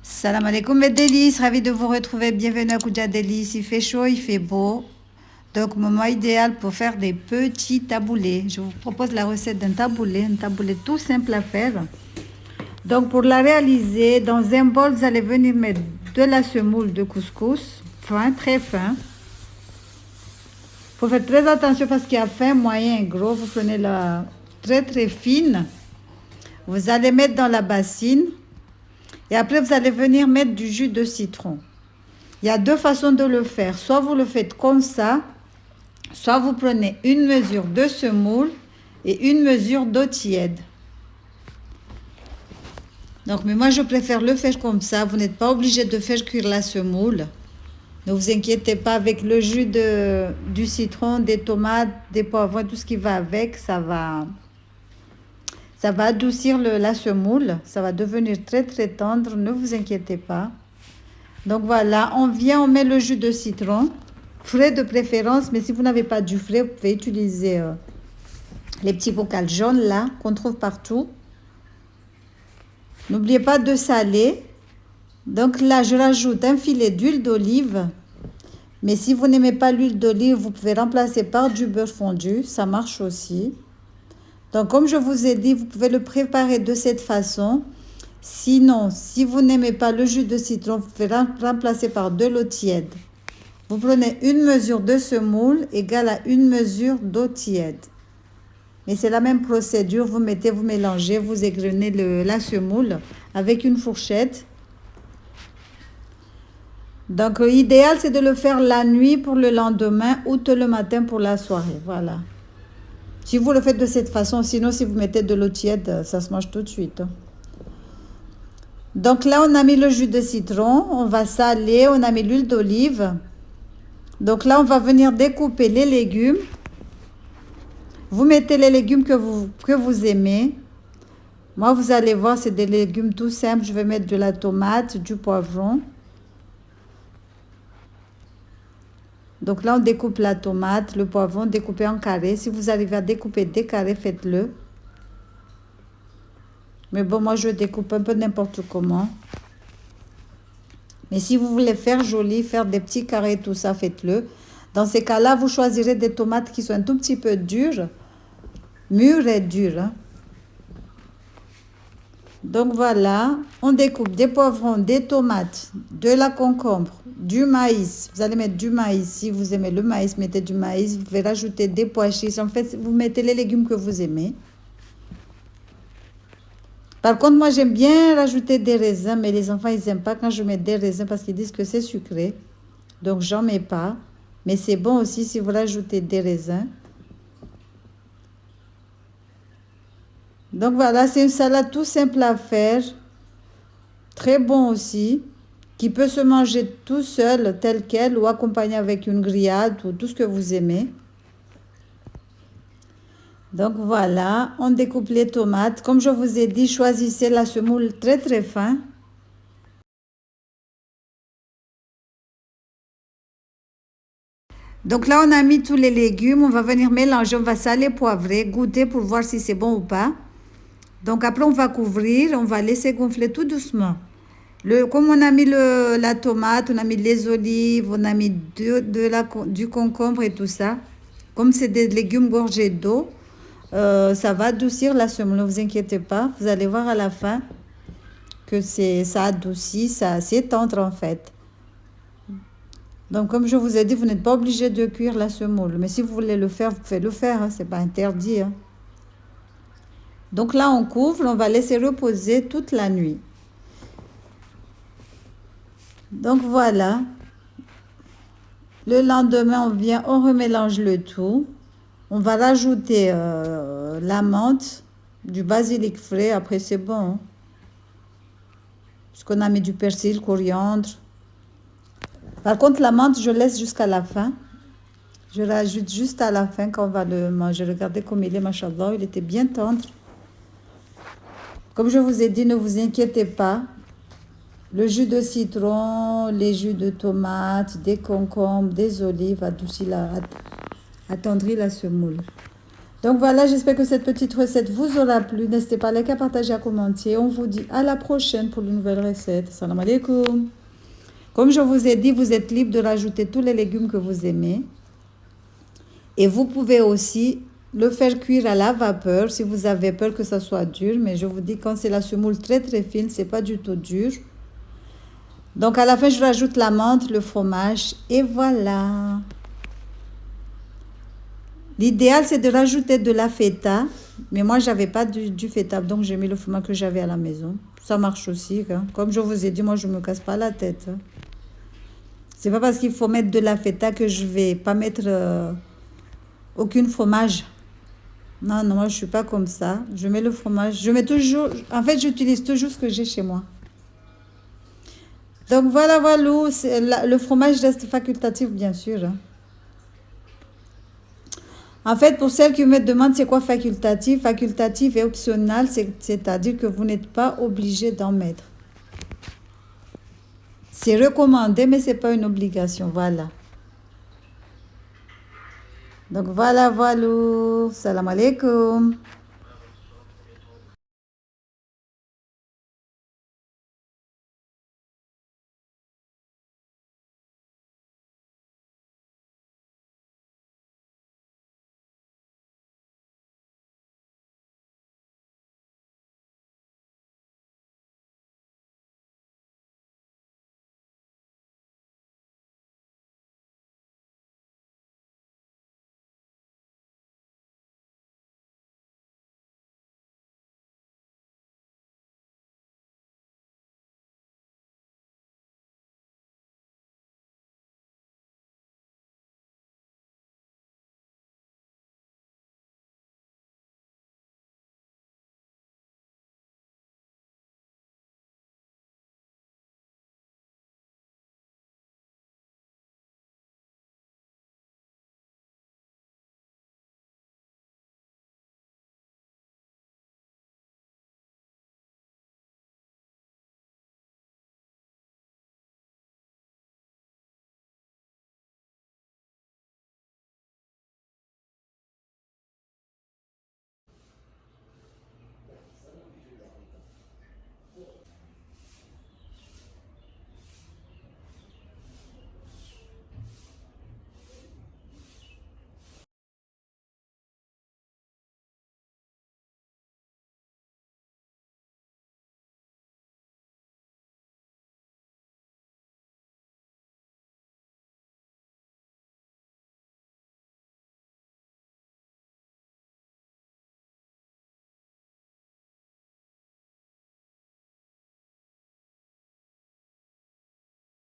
Salam alaikum mes délices, ravi de vous retrouver, bienvenue à Koudia Délices, il fait chaud, il fait beau, donc moment idéal pour faire des petits taboulés. Je vous propose la recette d'un un taboulé tout simple à faire. Donc pour la réaliser, dans un bol, vous allez venir mettre de la semoule de couscous, fin, très fin. Il faut faire très attention parce qu'il y a fin, moyen et gros, vous prenez la très très fine, vous allez mettre dans la bassine. Et après, vous allez venir mettre du jus de citron. Il y a deux façons de le faire. Soit vous le faites comme ça, soit vous prenez une mesure de semoule et une mesure d'eau tiède. Donc, mais moi, je préfère le faire comme ça. Vous n'êtes pas obligé de faire cuire la semoule. Ne vous inquiétez pas, avec le jus du citron, des tomates, des poivrons, tout ce qui va avec, ça va adoucir la semoule. Ça va devenir très très tendre. Ne vous inquiétez pas. Donc voilà, on met le jus de citron, frais de préférence, mais si vous n'avez pas du frais, vous pouvez utiliser les petits bocaux jaunes là qu'on trouve partout. N'oubliez pas de saler. Donc là, je rajoute un filet d'huile d'olive. Mais si vous n'aimez pas l'huile d'olive, vous pouvez remplacer par du beurre fondu, ça marche aussi. Donc comme je vous ai dit, vous pouvez le préparer de cette façon. Sinon, si vous n'aimez pas le jus de citron, vous pouvez remplacer par de l'eau tiède. Vous prenez une mesure de semoule égale à une mesure d'eau tiède. Mais c'est la même procédure. Vous mettez, vous mélangez, vous égrenez la semoule avec une fourchette. Donc, l'idéal, c'est de le faire la nuit pour le lendemain ou tôt le matin pour la soirée. Voilà. Si vous le faites de cette façon, sinon, si vous mettez de l'eau tiède, ça se mange tout de suite. Donc là, on a mis le jus de citron, on va saler, on a mis l'huile d'olive. Donc là, on va venir découper les légumes. Vous mettez les légumes que vous aimez. Moi, vous allez voir, c'est des légumes tout simples. Je vais mettre de la tomate, du poivron. Donc là, on découpe la tomate, le poivron découpé en carrés. Si vous arrivez à découper des carrés, faites-le. Mais bon, moi, je découpe un peu n'importe comment. Mais si vous voulez faire joli, faire des petits carrés, tout ça, faites-le. Dans ces cas-là, vous choisirez des tomates qui sont un tout petit peu dures, mûres et dures. Hein. Donc voilà, on découpe des poivrons, des tomates, de la concombre, du maïs. Vous allez mettre du maïs. Si vous aimez le maïs, mettez du maïs. Vous pouvez rajouter des pois chiches. En fait, vous mettez les légumes que vous aimez. Par contre, moi, j'aime bien rajouter des raisins, mais les enfants, ils n'aiment pas quand je mets des raisins parce qu'ils disent que c'est sucré. Donc, j'en mets pas. Mais c'est bon aussi si vous rajoutez des raisins. Donc, voilà, c'est une salade tout simple à faire. Très bon aussi. Qui peut se manger tout seul, tel quel, ou accompagné avec une grillade ou tout ce que vous aimez. Donc voilà, on découpe les tomates. Comme je vous ai dit, choisissez la semoule très très fin. Donc là, on a mis tous les légumes. On va venir mélanger, on va saler, poivrer, goûter pour voir si c'est bon ou pas. Donc après, on va couvrir, on va laisser gonfler tout doucement. Comme on a mis la tomate, on a mis les olives, on a mis du concombre et tout ça. Comme c'est des légumes gorgés d'eau, ça va adoucir la semoule, ne vous inquiétez pas. Vous allez voir à la fin que ça adoucit, c'est tendre en fait. Donc comme je vous ai dit, vous n'êtes pas obligé de cuire la semoule. Mais si vous voulez le faire, vous pouvez le faire, hein, c'est pas interdit. Hein. Donc là, on couvre, on va laisser reposer toute la nuit. Donc voilà. Le lendemain, on remélange le tout. On va rajouter la menthe, du basilic frais. Après, c'est bon. Hein. Parce qu'on a mis du persil, coriandre. Par contre, la menthe, je laisse jusqu'à la fin. Je rajoute juste à la fin quand on va le manger. Regardez comme il est, machallah. Il était bien tendre. Comme je vous ai dit, ne vous inquiétez pas. Le jus de citron, les jus de tomate, des concombres, des olives attendrit la semoule. Donc voilà, j'espère que cette petite recette vous aura plu. N'hésitez pas à liker, à partager, à commenter. On vous dit à la prochaine pour une nouvelle recette. Salam alaikum. Comme je vous ai dit, vous êtes libre de rajouter tous les légumes que vous aimez. Et vous pouvez aussi le faire cuire à la vapeur si vous avez peur que ça soit dur. Mais je vous dis, quand c'est la semoule très très fine, c'est pas du tout dur. Donc à la fin, je rajoute la menthe, le fromage et voilà. L'idéal, c'est de rajouter de la feta. Mais moi, j'avais pas du feta, donc j'ai mis le fromage que j'avais à la maison. Ça marche aussi. Hein. Comme je vous ai dit, moi, je me casse pas la tête. Hein. C'est pas parce qu'il faut mettre de la feta que je vais pas mettre aucun fromage. Non, non, moi, je suis pas comme ça. Je mets le fromage. Je mets toujours... En fait, j'utilise toujours ce que j'ai chez moi. Donc, voilà, le fromage reste facultatif, bien sûr. Hein. En fait, pour celles qui me demandent c'est quoi facultatif, facultatif et optionnel, c'est-à-dire que vous n'êtes pas obligé d'en mettre. C'est recommandé, mais ce n'est pas une obligation. Voilà. Donc voilà. Salam alaikum.